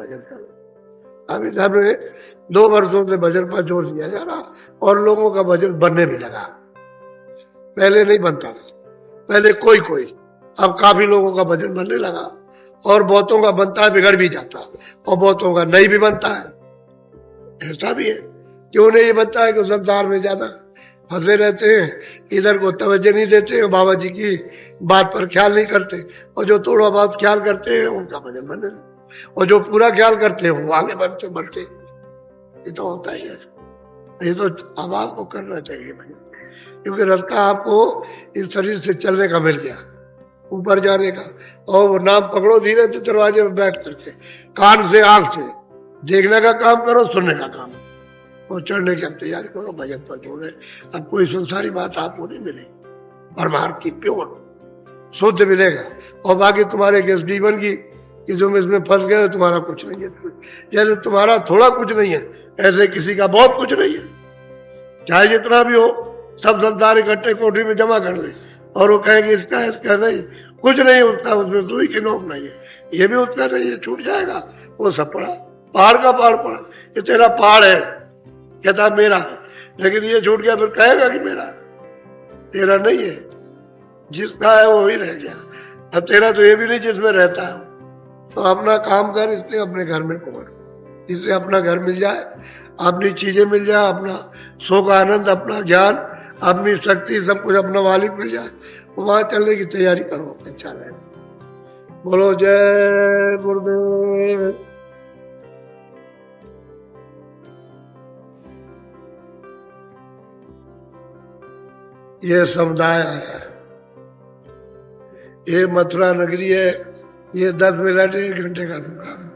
भजन करो। अभी हमने 2 वर्षों से भजन पर जोर दिया जा रहा और लोगों का भजन बनने भी लगा। पहले नहीं बनता था, पहले कोई कोई, अब काफी लोगों का भजन बनने लगा और बहुतों का बनता है बिगड़ भी जाता है और बहुतों का नहीं भी बनता है। ऐसा भी है कि उन्हें ये बनता है कि संसार में ज्यादा फंसे रहते हैं, इधर को तवज्जो नहीं देते हैं, बाबा जी की बात पर ख्याल नहीं करते, और जो थोड़ा बहुत ख्याल करते हैं उनका भजन बनने लगता, और जो पूरा ख्याल करते हैं वो आगे बढ़ते बढ़ते। ये तो होता ही है, ये तो अब आपको करना चाहिए भजन, क्योंकि रास्ता आपको इस शरीर से चलने का मिल गया, ऊपर जाने का। और वो नाम पकड़ो धीरे से दरवाजे में बैठ करके, कान से आंख से देखने का काम करो, सुनने का काम, और चढ़ने की तैयारी करो, भजन पर जोड़े। अब कोई संसारी बात आपको नहीं मिलेगी, परमार्थ की प्योर शुद्ध मिलेगा। और बाकी तुम्हारे के जीवन की कि तुम इसमें फंस गए, तुम्हारा कुछ नहीं है। जैसे तुम्हारा थोड़ा कुछ नहीं है, ऐसे किसी का बहुत कुछ नहीं है। चाहे जितना भी हो, सब संसार इकट्ठे कोठरी में जमा कर ले और वो कहेंगे इसका इसका नहीं, कुछ नहीं उसका, उसमें सुई की नोक नहीं है, ये भी उसका नहीं है, छूट जाएगा। वो सब पड़ा, पहाड़ का पहाड़ पड़ा, ये तेरा पहाड़ है, कहता मेरा, लेकिन ये छूट गया, फिर कहेगा कि मेरा, तेरा नहीं है, जिसका है वो ही रह गया। अब तेरा तो ये भी नहीं जिसमें रहता है। तो अपना काम कर, इसलिए अपने घर में पकड़, इससे अपना घर मिल जाए, अपनी चीजें मिल जाए, अपना सुख आनंद, अपना ज्ञान, अपनी शक्ति, सब कुछ अपना मालिक मिल जाए, वहां चलने की तैयारी करो। अच्छा रहे। बोलो जय गुरुदेव। ये समुदाय है, ये मथुरा नगरी है, ये 10 मिनट 1 घंटे का दुकान,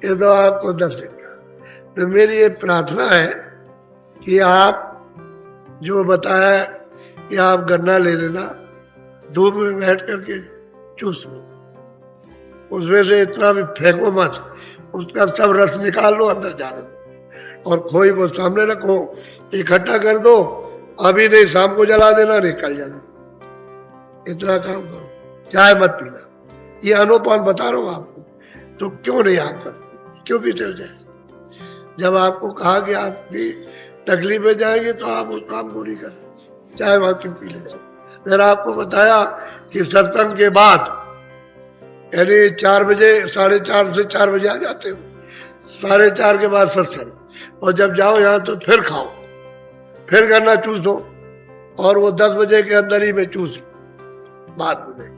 ये तो आपको 10 दिन का। तो मेरी ये प्रार्थना है कि आप जो बताया कि आप गन्ना ले लेना, धूप में बैठ करके चूस लो, उसमें से इतना भी फेंको मत, उसका सब रस निकाल लो, अंदर जाने दो, और खोई को सामने रखो, इकट्ठा कर दो, अभी नहीं शाम को जला देना, नहीं कल जला, इतना काम करो, चाय मत पीना। ये अनुपान बता रहा हूं आपको, तो क्यों नहीं आप करते, क्यों पीते हो जाए? जब आपको कहा कि आप भी तकलीफ में जाएंगे तो आप उस काम को नहीं करते, चाहे वहां क्यों पी लेते। मैंने आपको बताया कि सत्संग के बाद, यानी 4 बजे, 4:30 से 4 बजे आ जाते हो, 4:30 के बाद सत्संग, और जब जाओ यहाँ तो फिर खाओ, फिर गन्ना चूसो, और वो 10 बजे के अंदर ही में चूस बात में।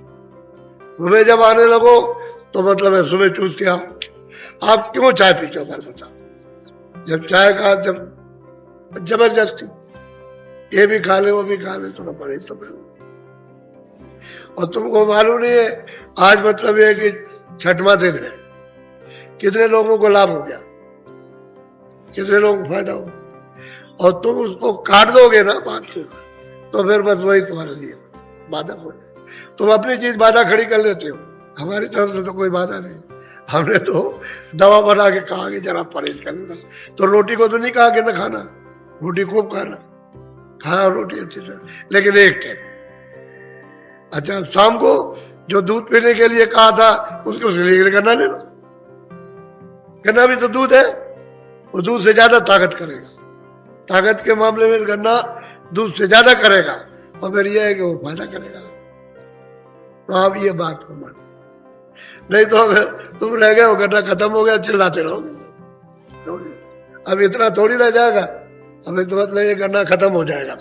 सुबह जब आने लगो तो मतलब है सुबह चूस के आओ। आप क्यों चाय पीते हो घर बताओ? जब चाय का जब जबरदस्ती ये भी खा ले वो भी खा ले तो पड़े तो फिर, और तुमको मालूम नहीं है आज मतलब ये कि 6वां दिन है, कितने लोगों को लाभ हो गया, कितने लोगों को फायदा हो, और तुम उसको काट दोगे ना बात को, तो फिर बस वही तुम्हारे लिए बाधा हो जाए। तुम अपनी चीज बाधा खड़ी कर लेते हो, हमारी तरफ से तो कोई बाधा नहीं। हमने तो दवा बना के कहा कि जरा परहेज करना, तो रोटी को तो नहीं कहा कि ना खाना, रोटी खूब खाना, खाना रोटी अच्छी तरह, लेकिन एक टाइम। अच्छा, शाम को जो दूध पीने के लिए कहा था उसको लिए गन्ना ले लो, गन्ना भी तो दूध है, वो दूध से ज्यादा ताकत करेगा, ताकत के मामले में गन्ना दूध से ज्यादा करेगा, और फिर यह है कि वो फायदा करेगा। तो आप ये बात को मान, नहीं तो अगर तुम रह गए हो, गन्ना खत्म हो गया, चिल्लाते रहोगे। अब इतना थोड़ी रह जाएगा, अब तो मतलब ये गन्ना खत्म हो जाएगा।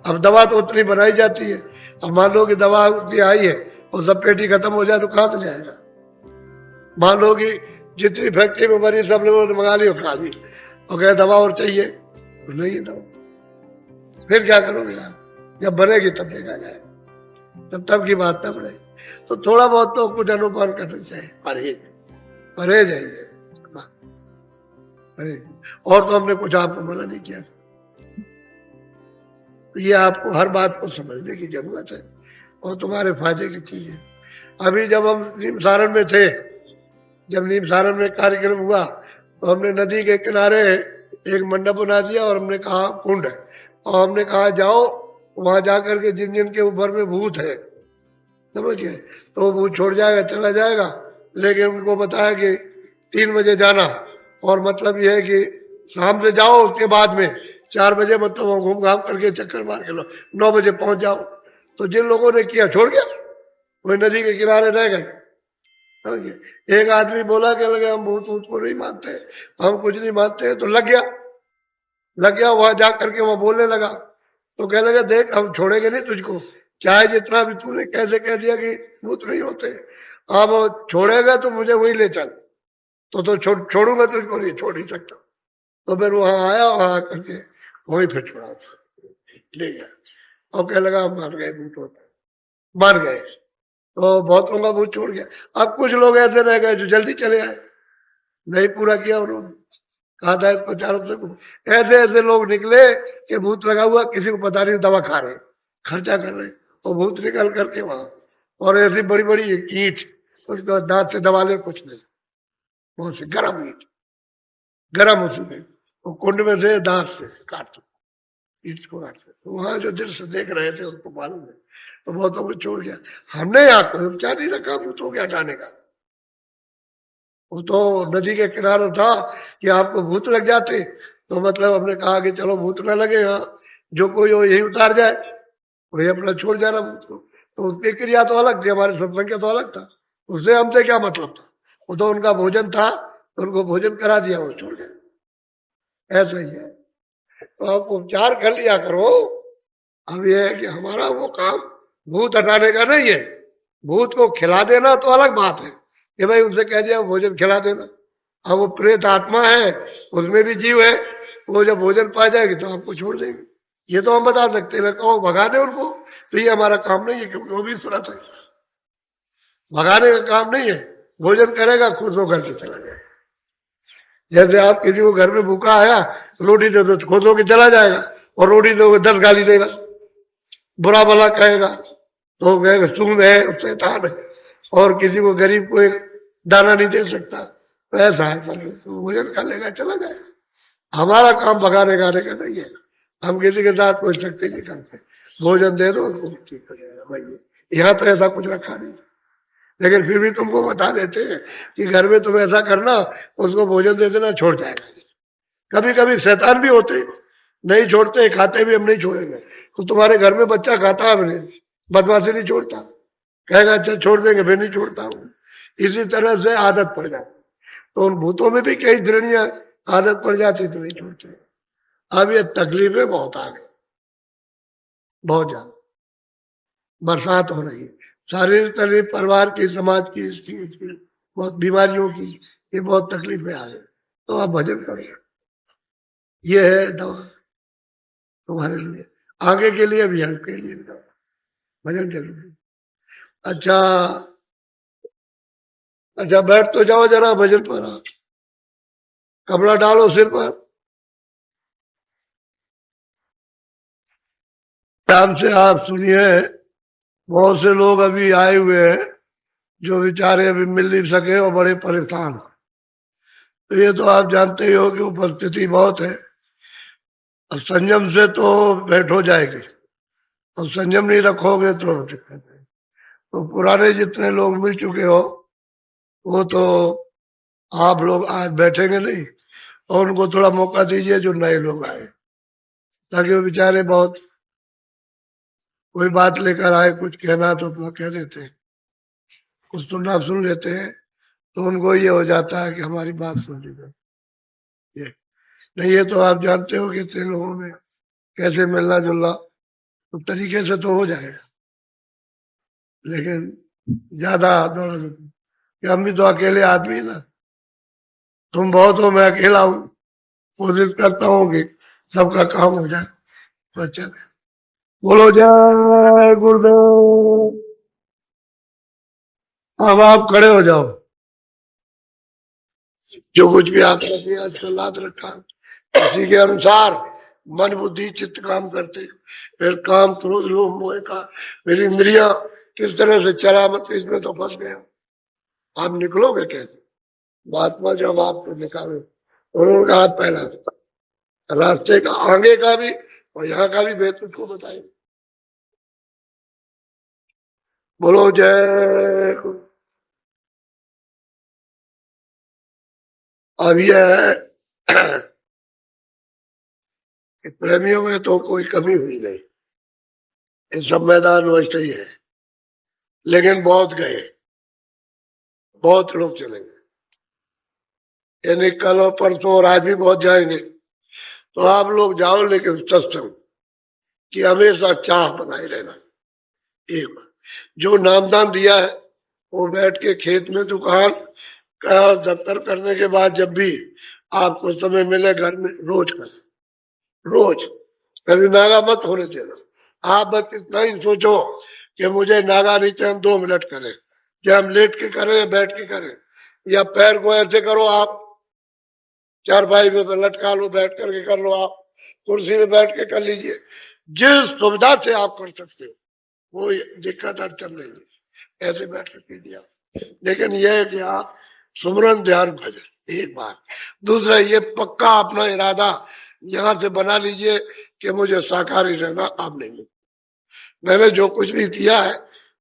अब दवा तो उतनी बनाई जाती है, अब मान लो कि दवा उतनी आई है और सब पेटी खत्म हो जाए तो कहां से जाएगा? मान लो कि जितनी फैक्ट्री में बनी सब लोगों ने मंगा ली और खा ली, और कहे दवा और चाहिए, तो नहीं है दवा, फिर क्या करोगे आप? जब बनेगी तब देखा जाए, तब की बात तब रही। तो थोड़ा बहुत तो कुछ अनुपान करना चाहिए, परहेज है, और तो हमने कुछ आपको मना नहीं किया। तो ये आपको हर बात को समझने की जरूरत है, और तुम्हारे फायदे की चीज है। अभी जब हम नीम सारण में थे, जब नीम सारण में कार्यक्रम हुआ, तो हमने नदी के किनारे एक मंडप बना दिया, और हमने कहा कुंड है, और हमने कहा जाओ वहां जाकर के जिन जिन के ऊपर में भूत है, समझिए, तो वो भूत छोड़ जाएगा, चला जाएगा, लेकिन उनको बताया कि 3 बजे जाना, और मतलब यह है कि शाम से जाओ, उसके बाद में 4 बजे मतलब वो घूम घाम करके चक्कर मार के लो, 9 बजे पहुंच जाओ। तो जिन लोगों ने किया छोड़ गया, वही नदी के किनारे रह गए। एक आदमी बोला कि लगे हम भूत भूत को नहीं मानते, हम कुछ नहीं मानते, तो लग गया वहां जा करके वहां बोलने लगा। तो कहने लगा देख हम छोड़ेंगे नहीं तुझको, चाहे जितना भी तूने कैसे कह दिया कि भूत नहीं होते, अब छोड़ेगा तो मुझे वही ले चल, तो छोड़ूंगा तुझको नहीं, छोड़ नहीं सकता। तो फिर वहां आया, वहां करके वही फिर छोड़ा, ले गया। और कहने लगा हम मान गए, भूत होता है, मान गए। तो बहुत लोगों का भूत छोड़ गया। अब कुछ लोग ऐसे रह गए जो जल्दी चले आए, नहीं पूरा किया उन्होंने, कहा था इसको चारों से। ऐसे ऐसे लोग निकले कि भूत लगा हुआ, किसी को पता नहीं, दवा खा रहे, खर्चा कर रहे, और भूत निकल करके वहां, और ऐसी बड़ी बड़ी ईंट उसको दांत से दबा ले, कुछ नहीं, बहुत सी गर्म ईंट, गर्म उसमें, वो कुंड में से दांत से काट, ईंट को काट। तो वहां जो दृश्य देख रहे थे उनको मालूम है, तो बहुतों को छोड़ गया। हमने यहाँ कोई उपचार नहीं रखा भूतों के हटाने का। वो तो नदी के किनारे था कि आपको भूत लग जाते, तो मतलब हमने कहा कि चलो भूत ना लगे, यहाँ जो कोई हो यही उतार जाए, वही अपना छोड़ जाना भूत को। तो उसकी क्रिया तो अलग थी, हमारे सत्संग तो अलग था, उससे हमसे क्या मतलब था। वो तो उनका भोजन था, तो उनको भोजन करा दिया, वो छोड़ गए, ऐसा ही है। तो आप उपचार कर लिया करो। अब यह है कि हमारा वो काम भूत हटाने का नहीं है, भूत को खिला देना तो अलग बात है कि भाई उनसे कह दिया भोजन खिला देना। अब वो प्रेत आत्मा है, उसमें भी जीव है, वो जब भोजन पा जाएगी तो आपको छोड़ देंगे, ये तो हम बता सकते हैं। कहो भगा दे उनको, तो ये हमारा काम नहीं है, क्योंकि वो भी सुरत है, भगाने का काम नहीं है। भोजन करेगा, खुद वो घर के चला जाएगा। जैसे आप किसी को घर में भूखा आया, रोटी दे दो, खुद होकर चला जाएगा, और रोटी दोगे 10 गाली देगा, बुरा भला कहेगा, तो कहेगा तुम है, शैतान है, और किसी को गरीब को एक दाना नहीं दे सकता, तो ऐसा है। तो भोजन कर लेगा, चला जाएगा। हमारा काम भगाने गाने का नहीं है, हम किसी के साथ कोई शक्ति नहीं करते। भोजन दे दो उसको, ठीक हो जाएगा भाई। यहाँ तो ऐसा कुछ रखा नहीं, लेकिन फिर भी तुमको बता देते हैं कि घर में तुम ऐसा करना, उसको भोजन दे देना, छोड़ जाएगा। कभी कभी शैतान भी होते, नहीं छोड़ते, खाते भी हम नहीं छोड़ेंगे, तो तुम्हारे घर में बच्चा खाता है, हमने बदमाशी नहीं छोड़ता, कहेगा अच्छा छोड़ देंगे, फिर नहीं छोड़ता हूँ। इसी तरह से आदत पड़ जाती, तो उन भूतों में भी कई श्रेणियां, आदत पड़ जाती तो नहीं छोड़ते। अब ये तकलीफें बहुत आ गई, बहुत ज्यादा बरसात हो रही है, शारीरिक तकलीफ, परिवार की, समाज की, इसकी बहुत बीमारियों की, ये बहुत तकलीफें आ गई। तो आप भजन करो, ये है दवा तुम्हारे लिए, आगे के लिए भी, आपके लिए भी दवा, भजन जरूरी। अच्छा अच्छा, बैठ तो जाओ जरा भजन पर, आप कपड़ा डालो सिर पर, ध्यान से आप सुनिए। बहुत से लोग अभी आए हुए हैं जो बेचारे अभी मिल नहीं सके और बड़े परेशान। तो ये तो आप जानते ही हो कि उपस्थिति बहुत है, और संयम से तो बैठ हो जाएगी, और संयम नहीं रखोगे तो दिक्कत है। तो पुराने जितने लोग मिल चुके हो, वो तो आप लोग आज बैठेंगे नहीं, और उनको थोड़ा मौका दीजिए जो नए लोग आए, ताकि वो बेचारे बहुत कोई बात लेकर आए, कुछ कहना तो अपना कह देते हैं, कुछ सुनना सुन लेते हैं, तो उनको ये हो जाता है कि हमारी बात सुन ली गई। ये नहीं, ये तो आप जानते हो कि इतने लोगों में कैसे मिलना जुलना, तो तरीके से तो हो जाएगा, लेकिन ज्यादा दौड़ा कि हम भी तो अकेले आदमी है ना, तुम बहुत हो, मैं अकेला हूँ, कोशिश करता हूँ कि सबका काम हो जाए तो अच्छा है। बोलो जय गुरुदेव। अब आप खड़े हो जाओ, जो कुछ भी आपने किया आजकल याद रखा, इसी के अनुसार मन बुद्धि चित्त काम करते, फिर काम क्रोध लोभ मोह का, मेरी इंद्रिया किस तरह से चला मत, इसमें तो फंस गया। आप निकलोगे कैसे? महात्मा जब आपको निकाले, उन्होंने हाथ पहला रास्ते का, आगे का भी और यहाँ का भी भेद तुझको बताए। बोलो जय गुरु। अब यह है कि प्रेमियों में तो कोई कमी हुई नहीं, ये सब मैदान वैसे ही है, लेकिन बहुत गए, बहुत लोग चलेंगे, यानी कल और परसों और आज भी बहुत जाएंगे। तो आप लोग जाओ, लेकिन सत्संग की हमेशा चाह बनाए रहना। एक बार जो नामदान दिया है वो बैठ के खेत में दुकान का दफ्तर करने के बाद जब भी आपको समय मिले घर में रोज कर, रोज कभी नागा मत होने देना। आप बस इतना ही सोचो कि मुझे नागा नहीं चाहिए, हम 2 मिनट करें, या हम लेट के करें या बैठ के करें, या पैर को ऐसे करो, आप चारपाई पे लटका लो, बैठ करके कर लो, आप कुर्सी में बैठ के कर लीजिए, जिस सुविधा से आप कर सकते हो, कोई दिक्कत अड़चन नहीं है, ऐसे बैठ कर दिया। लेकिन यह है कि आप सुमरन ध्यान भजन एक बात। दूसरा, ये पक्का अपना इरादा यहां से बना लीजिए कि मुझे शाकाहारी रहना अब नहीं। मैंने जो कुछ भी किया है,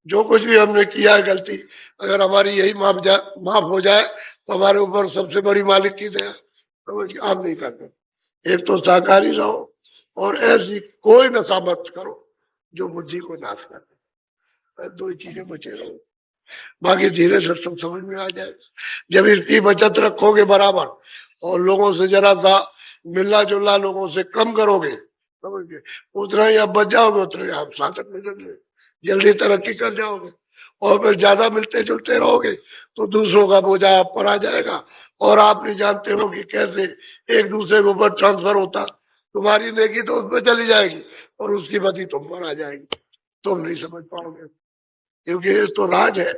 जो कुछ भी हमने किया है गलती, अगर हमारी यही माफ हो जाए तो हमारे ऊपर सबसे बड़ी मालिक की दया, तो आप नहीं करते। एक तो शाकाहारी रहो, और ऐसी कोई नशा मत करो जो बुद्धि को नाश करे। 2 ही चीजें बचे रहो, बाकी धीरे से सब समझ में आ जाएगा। जब इसकी बचत रखोगे बराबर, और लोगों से जरा सा मिलना जुलना लोगों से कम करोगे, समझ गए, उतना ही आप बच जाओगे, उतना ही आप साधक में जाओगे, जल्दी तरक्की कर जाओगे। और फिर ज्यादा मिलते जुलते रहोगे तो दूसरों का बोझा आप पर आ जाएगा, और आप नहीं जानते हो कि कैसे एक दूसरे के ऊपर ट्रांसफर होता। तुम्हारी नेकी तो उसमें चली जाएगी और उसकी बदी तुम पर आ जाएगी, तुम नहीं समझ पाओगे, क्योंकि ये तो राज है,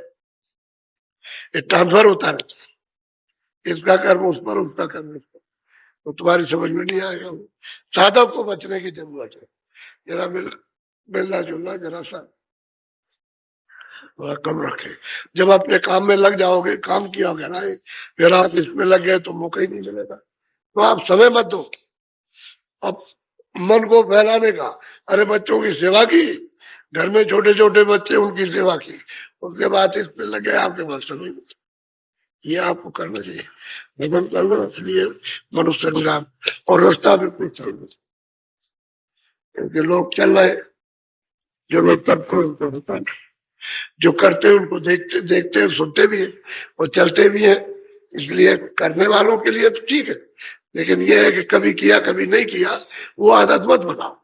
ये ट्रांसफर होता रहता है, इसका कर्म उस पर, उसका कर्म उस पर, तो तुम्हारी समझ में नहीं आएगा। साधक को बचने की जरूरत है, जरा मिलना जुलना जरा सा थोड़ा कम रखे। जब अपने काम में लग जाओगे, काम किया घर आए, फिर आप इसमें लग गए तो मौका ही नहीं मिलेगा। तो आप समय मत दो अब मन को फैलाने का। अरे बच्चों की सेवा की, घर में छोटे छोटे बच्चे, उनकी सेवा की, उसके बाद इस पे लग गए, आपके पास समय नहीं। ये आपको करना चाहिए, भजन करना, इसलिए मनुष्य निराम और रास्ता भी कुछ नहीं, क्योंकि लोग चल रहे, जो लोग करते हैं उनको होता नहीं, जो करते हैं उनको देखते देखते हैं, सुनते भी है और चलते भी है। इसलिए करने वालों के लिए तो ठीक है, लेकिन यह है कि कभी किया कभी नहीं किया, वो आदत मत बनाओ।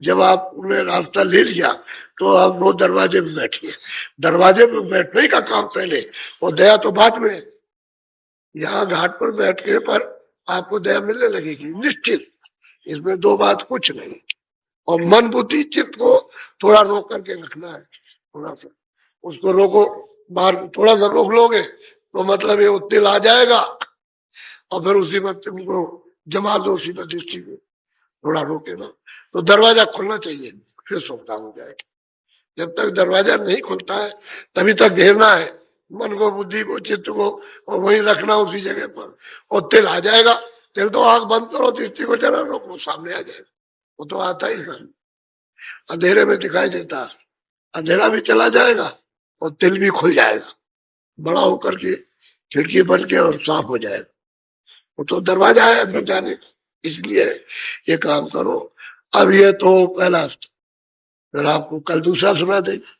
जब आप उन्हें रास्ता ले लिया तो आप वो दरवाजे में बैठिए। दरवाजे में बैठने का काम पहले और दया तो बाद में। यहाँ घाट पर बैठ के पर आपको दया मिलने लगेगी निश्चित, इसमें 2 बात कुछ नहीं। और मन बुद्धि चित्त को थोड़ा रोक करके रखना है, थोड़ा सा उसको रोको। बाहर थोड़ा सा रोक लोगे तो मतलब ये उत्तिल आ जाएगा, और फिर उसी वक्त तुमको जमा दो उसी पर दृष्टि में, थोड़ा रोके ना तो दरवाजा खुलना चाहिए, फिर सुविधा हो जाएगी। जब तक दरवाजा नहीं खुलता है तभी तक घेरना है मन को, बुद्धि को, चित्त को, और वहीं रखना उसी जगह पर। और तिल आ जाएगा, तिल तो आंख बंद करो, दृष्टि को जरा रोको, सामने आ जाएगा, वो तो आता ही है, अंधेरे में दिखाई देता है, अंधेरा भी चला जाएगा और तिल भी खुल जाएगा, बड़ा होकर के खिड़की बन के और साफ हो जाएगा। वो तो दरवाजा है अंदर जाने का। इसलिए ये काम करो। अब ये तो पहला, फिर आपको कल दूसरा सुना देगा,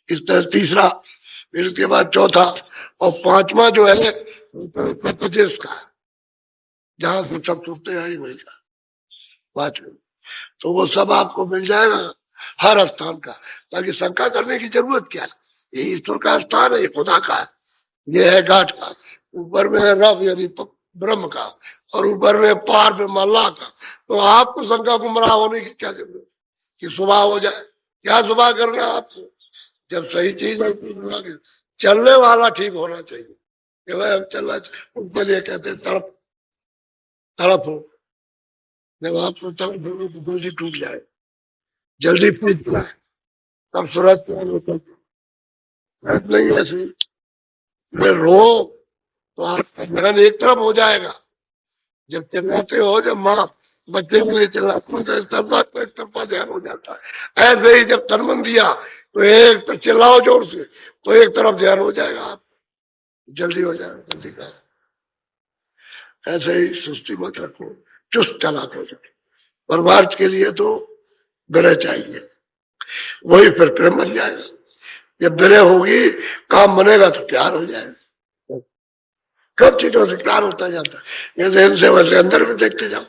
इस तरह तीसरा, फिर उसके बाद चौथा, और 5वां जो है उत्तर प्रदेश का, जहां से सब सुनते आई वही का 5वें, तो वो सब आपको मिल जाएगा हर स्थान का। ताकि शंका करने की जरूरत क्या है, ये ईश्वर का स्थान है, ये खुदा का है, ये है घाट का, ऊपर में है रव यानी ब्रह्म का, और ऊपर में पार में मल्लाह का। तो आपको शंका गुमराह होने की क्या जरूरत कि सुबह हो जाए, क्या सुबह करना है आपको। जब सही चीज है चलने वाला ठीक होना चाहिए कि भाई हम चलना चाहिए, उनके लिए कहते हैं तड़प, तड़प हो। जब आपको तड़प होगी तो दूसरी टूट जाए, जल्दी फूट जाए, तब सूरज नहीं ऐसे रो तो आपका ध्यान एक तरफ हो जाएगा। जब चिल्लाते हो, जब माँ बच्चे के लिए चिल्लाते हो, तो एक तरफा ध्यान हो जाता है। ऐसे ही जब तन दिया तो एक तो चिल्लाओ जोर से तो एक तरफ ध्यान हो जाएगा, आप जल्दी हो जाएगा, जल्दी का। ऐसे ही सुस्ती मत रखो, चुस्त चालाक हो जाओ। और मार्च के लिए तो विनय चाहिए, वही फिर प्रेम बन जाएगा। जब विनय होगी, काम बनेगा तो प्यार हो जाएगा। कब चीजों से प्यार होता जाता है, जैसे इनसे वैसे अंदर में देखते जाओ।